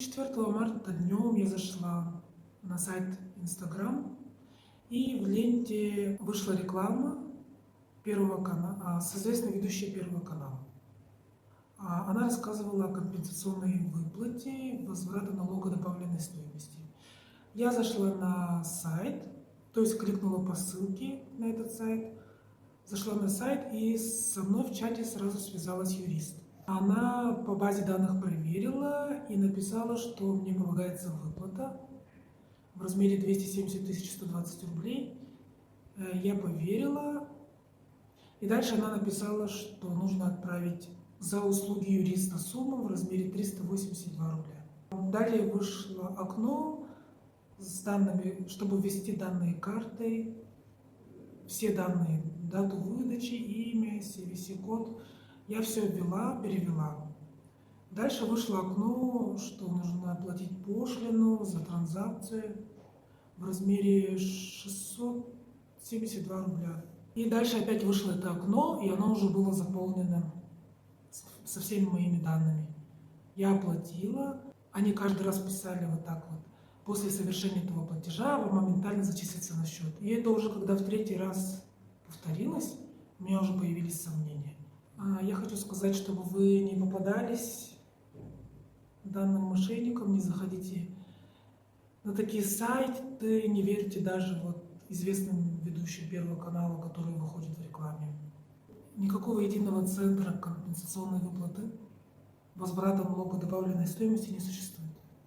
4 марта днем я зашла на сайт Instagram, и в ленте вышла реклама Первого канала, с известной ведущей Первого канала. Она рассказывала о компенсационной выплате возврата налога добавленной стоимости. Я зашла на сайт, то есть кликнула по ссылке на этот сайт, зашла на сайт, и со мной в чате сразу связалась юрист. Она по базе данных проверила и написала, что мне полагается выплата в размере 270 120 рублей. Я поверила. И дальше она написала, что нужно отправить за услуги юриста сумму в размере 382 рубля. Далее вышло окно с данными, чтобы ввести данные картой, все данные, дату выдачи, имя, CVC-код. Я все ввела, перевела. Дальше вышло окно, что нужно оплатить пошлину за транзакцию в размере 672 рубля. И дальше опять вышло это окно, и оно уже было заполнено со всеми моими данными. Я оплатила, они каждый раз писали вот так вот: после совершения этого платежа вам моментально зачислится на счет. И это уже когда в третий раз повторилось, у меня уже появились сомнения. Я хочу сказать, чтобы вы не попадались данным мошенникам, не заходите на такие сайты, не верьте даже вот известным ведущим Первого канала, которые выходят в рекламе. Никакого единого центра компенсационной выплаты, возврата налога добавленной стоимости не существует.